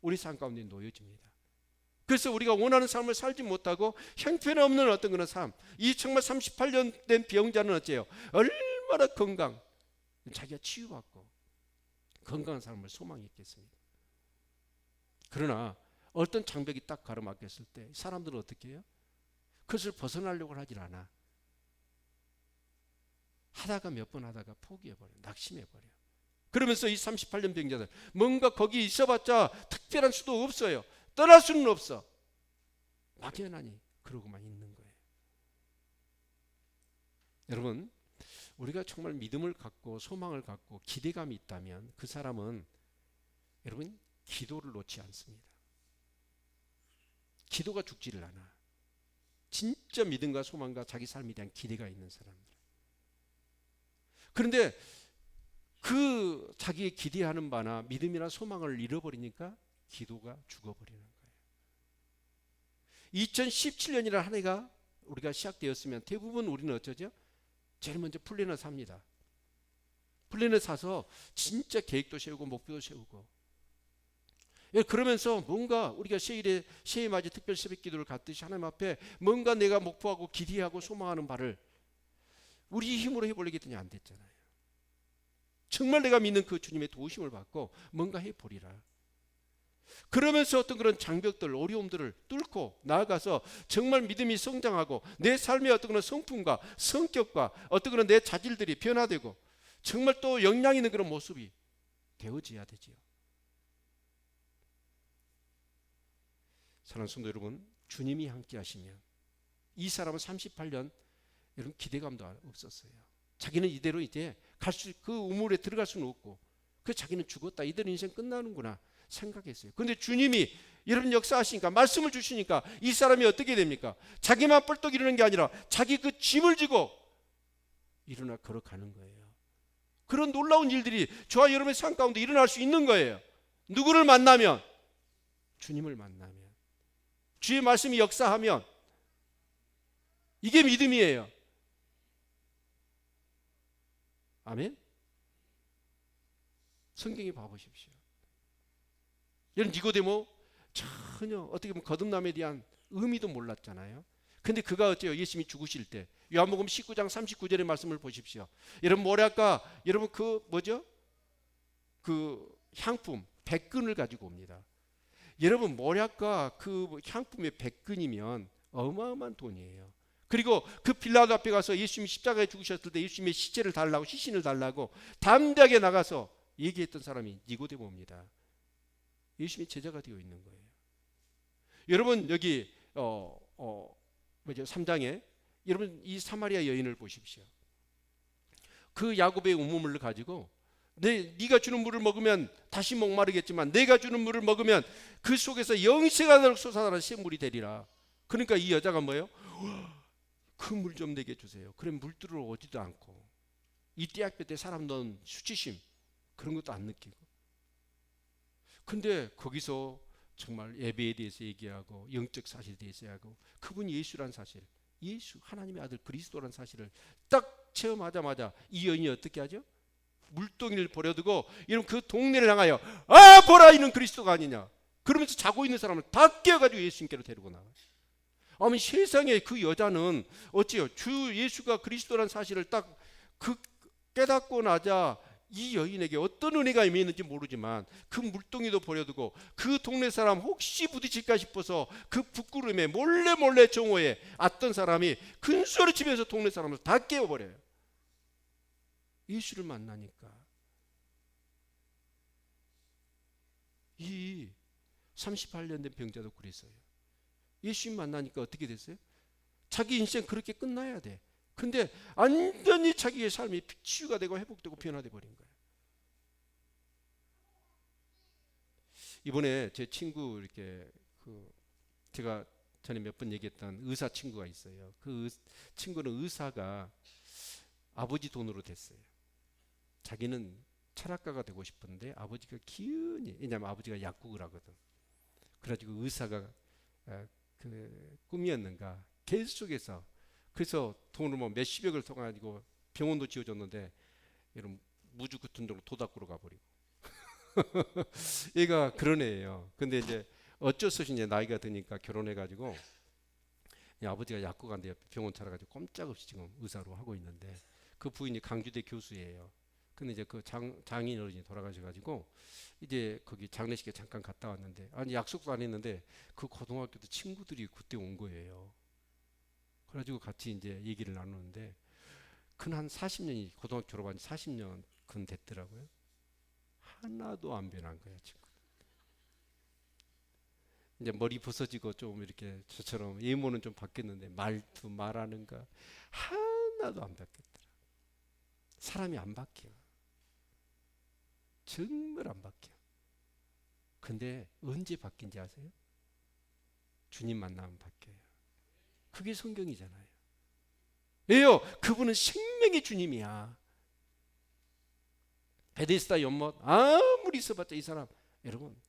우리 삶 가운데 놓여집니다. 그래서 우리가 원하는 삶을 살지 못하고 형편없는 어떤 그런 삶, 이 정말 38년 된 병자는 어째요? 얼마나 자기가 치유받고 건강한 삶을 소망했겠습니까? 그러나 어떤 장벽이 딱 가로막혔을 때 사람들은 어떻게 해요? 그것을 벗어나려고 하질 않아. 하다가 몇 번 하다가 포기해버려, 낙심해버려. 그러면서 이 38년 병자들 뭔가 거기 있어봤자 특별한 수도 없어요. 떠날 수는 없어. 막연하니 그러고만 있는 거예요. 여러분, 우리가 정말 믿음을 갖고 소망을 갖고 기대감이 있다면 그 사람은 여러분 기도를 놓지 않습니다. 기도가 죽지를 않아. 진짜 믿음과 소망과 자기 삶에 대한 기대가 있는 사람들. 그런데 그 자기의 기대하는 바나 믿음이나 소망을 잃어버리니까 기도가 죽어버리는 거예요. 2017년이라는 한 해가 우리가 시작되었으면 대부분 우리는 어쩌죠? 제일 먼저 플랜을 삽니다. 플랜을 사서 진짜 계획도 세우고 목표도 세우고, 그러면서 뭔가 우리가 새해 맞이 특별 새벽 기도를 갖듯이 하나님 앞에 뭔가 내가 목표하고 기대하고 소망하는 바를 우리 힘으로 해보려겠더니 안 됐잖아요. 정말 내가 믿는 그 주님의 도우심을 받고 뭔가 해보리라. 그러면서 어떤 그런 장벽들, 어려움들을 뚫고 나아가서 정말 믿음이 성장하고 내 삶의 어떤 그런 성품과 성격과 어떤 그런 내 자질들이 변화되고 정말 또 영향 있는 그런 모습이 되어져야 되지요. 사랑하는 성도 여러분, 주님이 함께 하시면 이 사람은 38년 여러분 기대감도 없었어요. 자기는 이대로 이제 그 우물에 들어갈 수는 없고, 그 자기는 죽었다, 이대로 인생 끝나는구나 생각했어요. 그런데 주님이 여러분 역사하시니까, 말씀을 주시니까 이 사람이 어떻게 됩니까? 자기만 뻘떡 일어나는 게 아니라 자기 그 짐을 지고 일어나 걸어가는 거예요. 그런 놀라운 일들이 저와 여러분의 삶 가운데 일어날 수 있는 거예요. 누구를 만나면? 주님을 만나면, 주의 말씀이 역사하면, 이게 믿음이에요. 아멘. 성경에 봐보십시오. 여러분, 니고데모 전혀 어떻게 보면 거듭남에 대한 의미도 몰랐잖아요. 근데 그가 어째요? 예수님이 죽으실 때 요한복음 19장 39절의 말씀을 보십시오. 여러분, 뭐랄까, 여러분 그 뭐죠? 그 향품 100근을 가지고 옵니다. 여러분, 뭐랄까, 그 향품의 100근이면 어마어마한 돈이에요. 그리고 그 빌라도 앞에 가서 예수님이 십자가에 죽으셨을 때 예수님의 시체를 달라고, 시신을 달라고 담대하게 나가서 얘기했던 사람이 니고데모입니다. 예수님의 제자가 되어 있는 거예요. 여러분, 여기 뭐죠? 3장에 여러분 이 사마리아 여인을 보십시오. 그 야곱의 우물을 가지고 네가 주는 물을 먹으면 다시 목마르겠지만 내가 주는 물을 먹으면 그 속에서 영생하도록 솟아나는 샘물이 되리라. 그러니까 이 여자가 뭐예요? 그 물 좀 내게 주세요. 그럼 물 들으러 오지도 않고, 이 떼약볕 때 사람 넣은 수치심 그런 것도 안 느끼고, 근데 거기서 정말 예배에 대해서 얘기하고 영적 사실에 대해서 얘기하고, 그분이 예수란 사실, 예수 하나님의 아들 그리스도란 사실을 딱 체험하자마자 이 여인이 어떻게 하죠? 물동이를 버려두고 이런 그 동네를 향하여 보라, 이는 그리스도가 아니냐, 그러면서 자고 있는 사람을 다 깨워가지고 예수님께로 데리고 나가요. 아니, 세상에 그 여자는 어찌요? 주 예수가 그리스도란 사실을 딱 그 깨닫고 나자 이 여인에게 어떤 은혜가 임했는지 모르지만 그 물동이도 버려두고 그 동네 사람 혹시 부딪힐까 싶어서 그 부끄러움에 몰래 정오에 왔던 사람이 큰 소리 치면서 동네 사람을 다 깨워버려요. 예수를 만나니까. 이 38년 된 병자도 그랬어요. 예수님 만나니까 어떻게 됐어요? 자기 인생 그렇게 끝나야 돼. 근데 완전히 자기의 삶이 치유가 되고 회복되고 변화돼 버린 거예요. 이번에 제 친구 이렇게 제가 전에 몇 번 얘기했던 의사 친구가 있어요. 그 친구는 의사가 아버지 돈으로 됐어요. 자기는 철학가가 되고 싶은데 아버지가 기은이, 왜냐면 아버지가 약국을 하거든. 그래가지고 의사가 그 꿈이었는가 계속해서, 그래서 돈을 뭐 몇십억을 써가지고 병원도 지어줬는데 이런 무주 같은 데로 도닥구로 가버리고. 얘가 그런 애예요. 근데 이제 어쩔 수 없이 이제 나이가 드니까 결혼해가지고 아버지가 약국한데 옆에 병원 차려가지고 꼼짝없이 지금 의사로 하고 있는데, 그 부인이 강주대 교수예요. 근데 이제 그 장인 어른이 돌아가셔가지고 이제 거기 장례식에 잠깐 갔다 왔는데, 아니 약속도 안 했는데 그 고등학교도 친구들이 그때 온 거예요. 그래가지고 같이 이제 얘기를 나누는데, 근 한 40년이, 고등학교 졸업한 지 40년 근 됐더라고요. 하나도 안 변한 거야 지금. 이제 머리 벗어지고 좀 이렇게 저처럼 외모는 좀 바뀌었는데 말투 말하는 거 하나도 안 바뀌었더라. 사람이 안 바뀌어. 정말 안 바뀌어. 근데 언제 바뀐지 아세요? 주님 만나면 바뀌어요. 그게 성경이잖아요. 왜요? 그분은 생명의 주님이야. 베데스다 연못 아무리 있어봤자 이 사람, 여러분,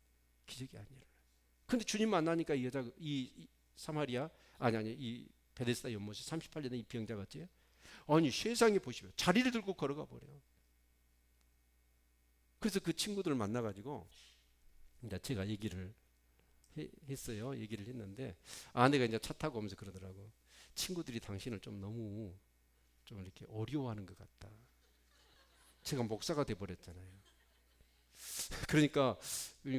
기적이 아니에요. 근데 주님 만나니까 이 여자, 이 사마리아, 아니 이 베데스다 연못이 38년의 이 병자 같지? 아니 세상에 보시면 자리를 들고 걸어가 버려. 그래서 그 친구들을 만나가지고 이제 제가 얘기를 했어요. 얘기를 했는데, 아내가 이제 차 타고 오면서 그러더라고. 친구들이 당신을 좀 너무 좀 이렇게 어려워하는 것 같다. 제가 목사가 돼버렸잖아요. 그러니까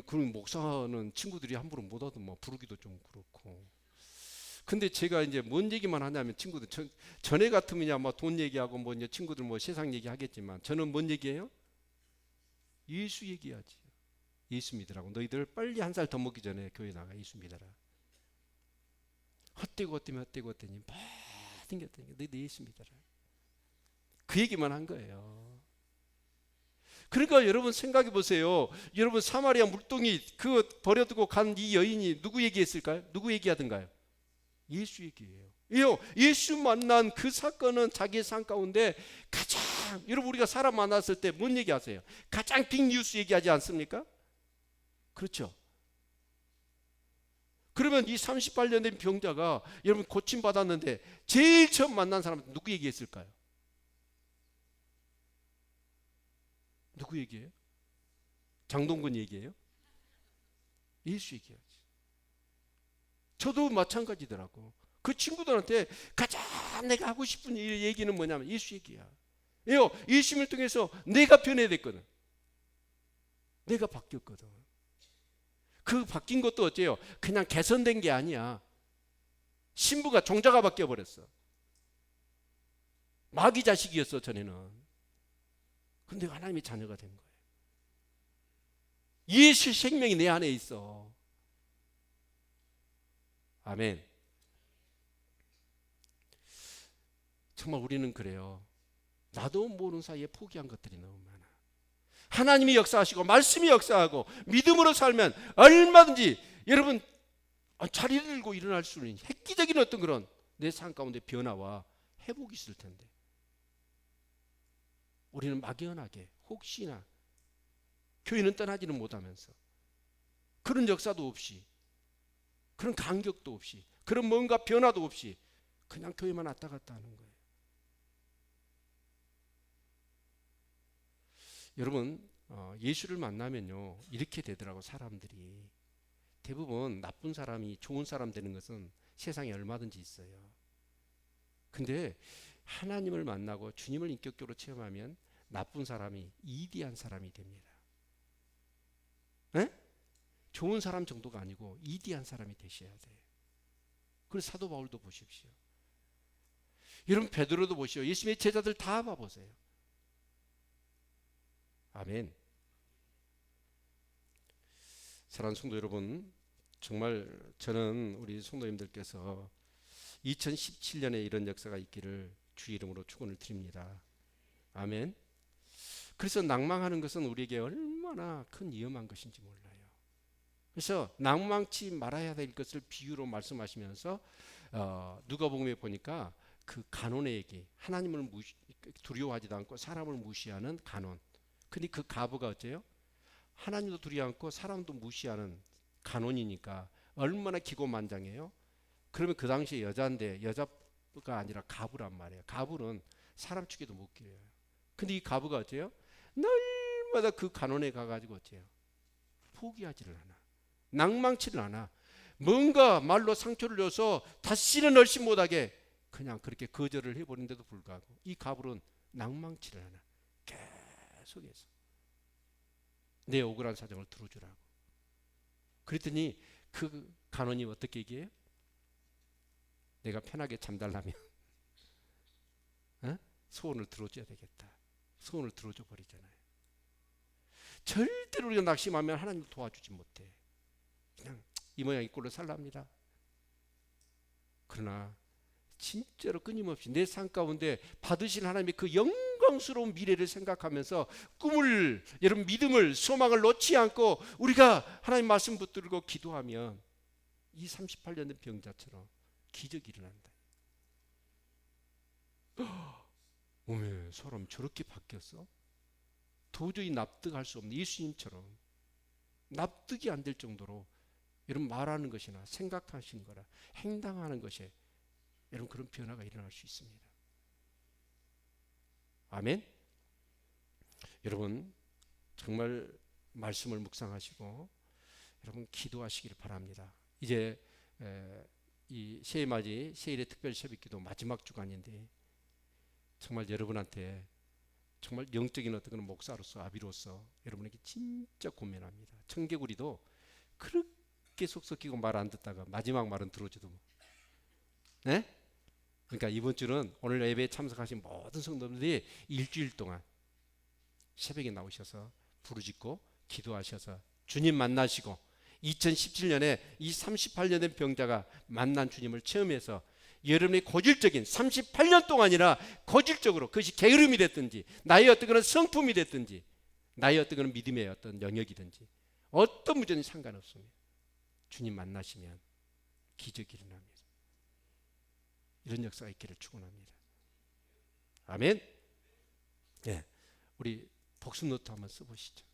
그 목사는 친구들이 함부로 못 하든 뭐 부르기도 좀 그렇고. 근데 제가 이제 뭔 얘기만 하냐면, 친구들 전에 같으면 뭐 돈 얘기하고 뭐 이제 친구들 뭐 세상 얘기 하겠지만, 저는 뭔 얘기해요? 예수 얘기하지. 예수 믿으라고. 너희들 빨리 한 살 더 먹기 전에 교회 나가 예수 믿어라. 헛되고 헛되니 막 땡겼더니 너희들 예수 믿어라. 그 얘기만 한 거예요. 그러니까 여러분 생각해 보세요. 여러분 사마리아 물동이 그 버려두고 간 이 여인이 누구 얘기했을까요? 누구 얘기하던가요? 예수 얘기예요. 예수 만난 그 사건은 자기의 삶 가운데 가장, 여러분 우리가 사람 만났을 때 뭔 얘기하세요? 가장 빅 뉴스 얘기하지 않습니까? 그렇죠. 그러면 이 38년 된 병자가 여러분 고침받았는데 제일 처음 만난 사람은 누구 얘기했을까요? 누구 얘기예요? 장동건 얘기예요? 예수 얘기하지. 저도 마찬가지더라고. 그 친구들한테 가장 내가 하고 싶은 얘기는 뭐냐면 예수 얘기야. 예수님을 통해서 내가 변해됐거든. 내가 바뀌었거든. 그 바뀐 것도 어째요? 그냥 개선된 게 아니야. 신부가 종자가 바뀌어버렸어. 마귀 자식이었어 전에는. 근데 하나님의 자녀가 된 거예요. 예수 생명이 내 안에 있어. 아멘. 정말 우리는 그래요. 나도 모르는 사이에 포기한 것들이 너무 많아. 하나님이 역사하시고 말씀이 역사하고 믿음으로 살면 얼마든지 여러분 자리를 들고 일어날 수 있는 획기적인 어떤 그런 내 삶 가운데 변화와 회복이 있을 텐데, 우리는 막연하게 혹시나 교회는 떠나지는 못하면서 그런 역사도 없이, 그런 간격도 없이, 그런 뭔가 변화도 없이 그냥 교회만 왔다 갔다 하는 거예요. 여러분 예수를 만나면요 이렇게 되더라고. 사람들이 대부분 나쁜 사람이 좋은 사람 되는 것은 세상에 얼마든지 있어요. 근데 하나님을 만나고 주님을 인격적으로 체험하면 나쁜 사람이 이디한 사람이 됩니다. 에? 좋은 사람 정도가 아니고 이디한 사람이 되셔야 돼요. 그래서 사도 바울도 보십시오. 여러분 베드로도 보시오. 예수님의 제자들 다 봐보세요. 아멘. 사랑하는 성도 여러분, 정말 저는 우리 성도님들께서 2017년에 이런 역사가 있기를 주 이름으로 축원을 드립니다. 아멘. 그래서 낭망하는 것은 우리에게 얼마나 큰 위험한 것인지 몰라요. 그래서 낭망치 말아야 될 것을 비유로 말씀하시면서 누가복음에 보니까 그 간혼의 얘기, 하나님을 두려워하지도 않고 사람을 무시하는 간혼. 근데 그 가부가 어째요? 하나님도 두려워 않고 사람도 무시하는 간혼이니까 얼마나 기고만장해요. 그러면 그 당시에 여자인데 여자가 아니라 가부란 말이에요. 가부는 사람 죽여도 못 기려요. 근데 이 가부가 어째요? 날마다 그 간혼에 가가지고 어째요? 포기하지를 않아. 낭망치를 않아. 뭔가 말로 상처를 줘서 다시는 얼씬 못하게 그냥 그렇게 거절을 해버린데도 불구하고 이 가불은 낭망치를 않아. 계속해서 내 억울한 사정을 들어주라고. 그랬더니 그 간원이 어떻게 얘기해요? 내가 편하게 잠달라면 소원을 들어줘야 되겠다. 소원을 들어줘 버리잖아요. 절대로 우리가 낙심하면 하나님을 도와주지 못해. 그냥 이 모양 이 꼴로 살랍니다. 그러나 진짜로 끊임없이 내 삶 가운데 받으신 하나님의 그 영광스러운 미래를 생각하면서 꿈을, 여러분 믿음을, 소망을 놓지 않고 우리가 하나님 말씀 붙들고 기도하면 이 38년 된 병자처럼 기적이 일어난다. 어메, 사람 저렇게 바뀌었어? 도저히 납득할 수 없는 예수님처럼 납득이 안 될 정도로 여러분 말하는 것이나 생각하시는 거나 행동하는 것에 여러분 그런 변화가 일어날 수 있습니다. 아멘. 여러분 정말 말씀을 묵상하시고 여러분 기도하시기를 바랍니다. 이제 이 새해맞이 새해의 특별 새벽기도 마지막 주간인데 정말 여러분한테 정말 영적인 어떤 목사로서 아비로서 여러분에게 진짜 고민합니다. 청개구리도 그렇게 속 썩이고 말 안 듣다가 마지막 말은 들어줘도 네? 그러니까 이번 주는 오늘 예배에 참석하신 모든 성도들이 일주일 동안 새벽에 나오셔서 부르짖고 기도하셔서 주님 만나시고 2017년에 이 38년 된 병자가 만난 주님을 체험해서 여러분의 고질적인 38년 동안이나 고질적으로 그것이 게으름이 됐든지 나의 어떤 그런 성품이 됐든지 나의 어떤 그런 믿음의 어떤 영역이든지 어떤 문제는 상관없습니다. 주님 만나시면 기적이 일어납니다. 이런 역사가 있기를 축원합니다. 아멘. 네, 우리 복습 노트 한번 써보시죠.